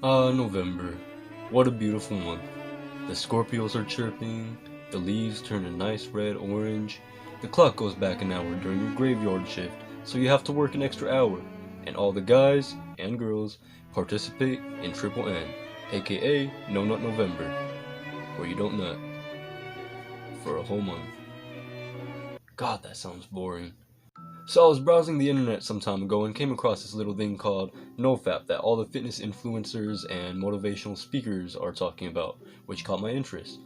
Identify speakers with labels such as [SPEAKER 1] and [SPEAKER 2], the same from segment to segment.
[SPEAKER 1] November. What a beautiful month. The Scorpios are chirping, the leaves turn a nice red orange, the clock goes back an hour during your graveyard shift, so you have to work an extra hour, and all the guys and girls participate in Triple N, aka No Nut November, where you don't nut for a whole month. God, that sounds boring. So I was browsing the internet some time ago and came across this little thing called nofap that all the fitness influencers and motivational speakers are talking about, which caught my interest.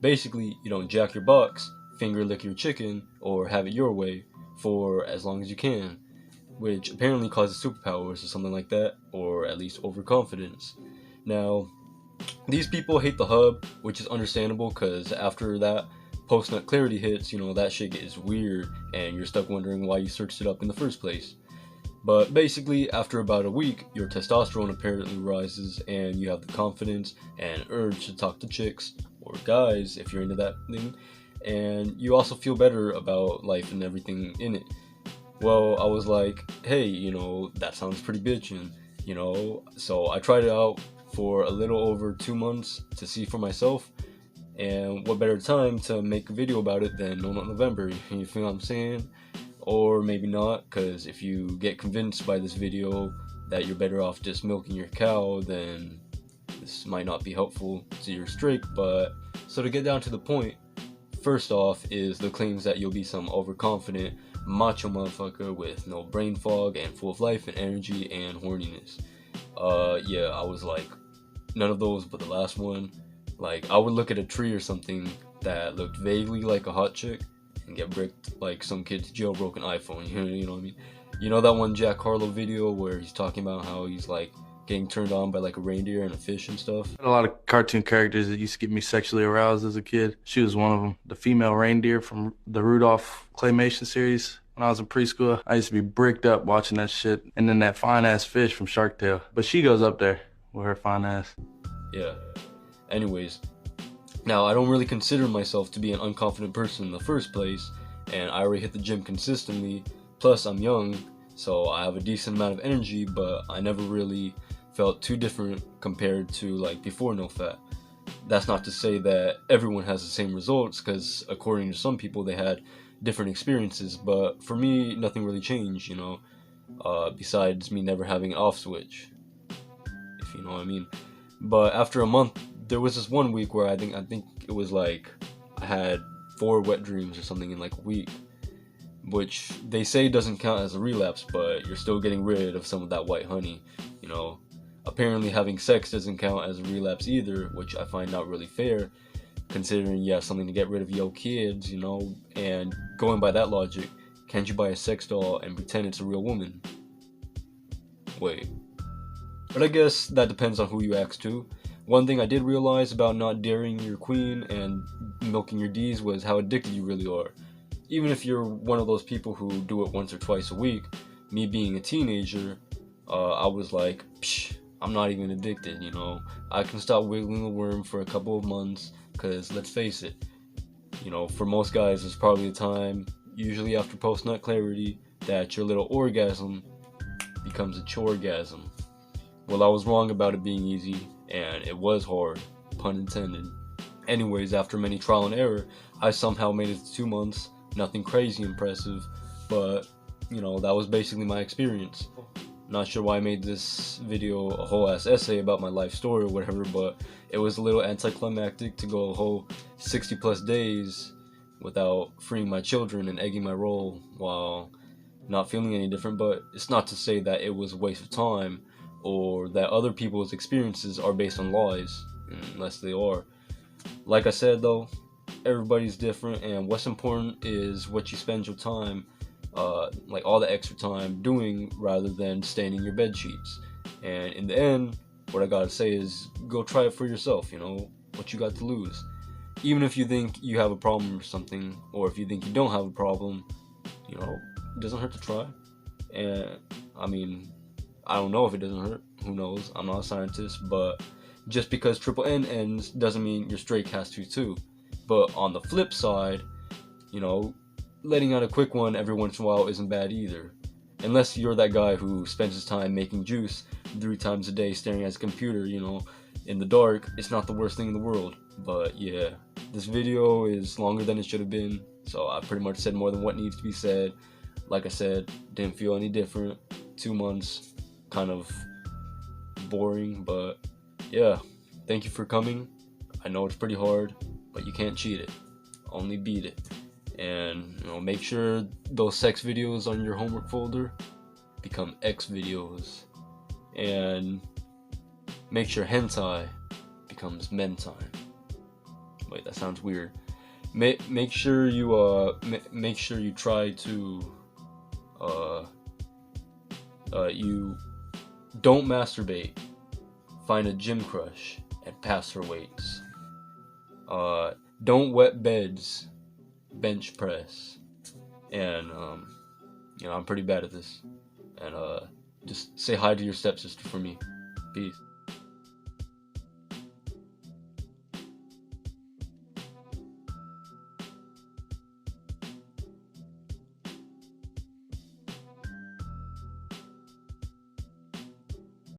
[SPEAKER 1] Basically, you don't jack your box, finger lick your chicken, or have it your way for as long as you can, which apparently causes superpowers or something like that, or at least overconfidence. Now, these people hate the hub, which is understandable because after that post-nut clarity hits, that shit gets weird and you're stuck wondering why you searched it up in the first place. But basically, after about a week, your testosterone apparently rises and you have the confidence and urge to talk to chicks, or guys if you're into that thing, and you also feel better about life and everything in it. Well, I was like, hey, that sounds pretty bitchin', so I tried it out for a little over 2 months to see for myself. And what better time to make a video about it than No Nut November, you feel what I'm saying? Or maybe not, because if you get convinced by this video that you're better off just milking your cow, then this might not be helpful to your streak. But so to get down to the point, first off is the claims that you'll be some overconfident macho motherfucker with no brain fog and full of life and energy and horniness. Yeah, I was like, none of those but the last one. Like, I would look at a tree or something that looked vaguely like a hot chick and get bricked like some kid's jailbroken iPhone, you know what I mean? You know that one Jack Harlow video where he's talking about how he's like getting turned on by like a reindeer and a fish and stuff?
[SPEAKER 2] A lot of cartoon characters that used to get me sexually aroused as a kid. She was one of them. The female reindeer from the Rudolph claymation series. When I was in preschool, I used to be bricked up watching that shit. And then that fine-ass fish from Shark Tale. But she goes up there with her fine ass.
[SPEAKER 1] Yeah. Anyways, now I don't really consider myself to be an unconfident person in the first place, and I already hit the gym consistently, plus I'm young, so I have a decent amount of energy, but I never really felt too different compared to like before nofap. That's not to say that everyone has the same results, because according to some people they had different experiences, but for me nothing really changed, besides me never having an off switch, if you know what I mean. But after a month, there was this one week where I think it was like I had 4 wet dreams or something in like a week, which they say doesn't count as a relapse, but you're still getting rid of some of that white honey, Apparently having sex doesn't count as a relapse either, which I find not really fair, considering you have something to get rid of your kids, and going by that logic, can't you buy a sex doll and pretend it's a real woman? Wait. But I guess that depends on who you ask too. One thing I did realize about not daring your queen and milking your D's was how addicted you really are. Even if you're one of those people who do it once or twice a week, me being a teenager, I was like, psh, I'm not even addicted, I can stop wiggling the worm for a couple of months, because let's face it, for most guys it's probably the time, usually after post-nut clarity, that your little orgasm becomes a choregasm. Well, I was wrong about it being easy, and it was hard, pun intended. Anyways, after many trial and error, I somehow made it to 2 months, nothing crazy impressive, but, that was basically my experience. Not sure why I made this video a whole ass essay about my life story or whatever, but it was a little anticlimactic to go a whole 60 plus days without freeing my children and egging my role while not feeling any different. But it's not to say that it was a waste of time, or that other people's experiences are based on lies, unless they are. Like I said though, everybody's different, and what's important is what you spend your time, like all the extra time doing, rather than staining your bed sheets. And in the end, what I gotta say is, go try it for yourself, what you got to lose. Even if you think you have a problem or something, or if you think you don't have a problem, it doesn't hurt to try. And I mean, I don't know if it doesn't hurt, who knows, I'm not a scientist, but just because Triple N ends doesn't mean your streak has to too. But on the flip side, letting out a quick one every once in a while isn't bad either. Unless you're that guy who spends his time making juice 3 times a day staring at a computer, you know, in the dark, it's not the worst thing in the world. But yeah, this video is longer than it should have been, so I pretty much said more than what needs to be said. Like I said, didn't feel any different. 2 months, kind of boring, but yeah, thank you for coming. I know it's pretty hard, but you can't cheat it, only beat it. And you know, make sure those sex videos on your homework folder become X videos, and make sure hentai becomes men time. Wait, that sounds weird. Make sure you make sure you try to you don't masturbate. Find a gym crush and pass her weights. Don't wet beds, bench press. And you know, I'm pretty bad at this. And just say hi to your stepsister for me. Peace.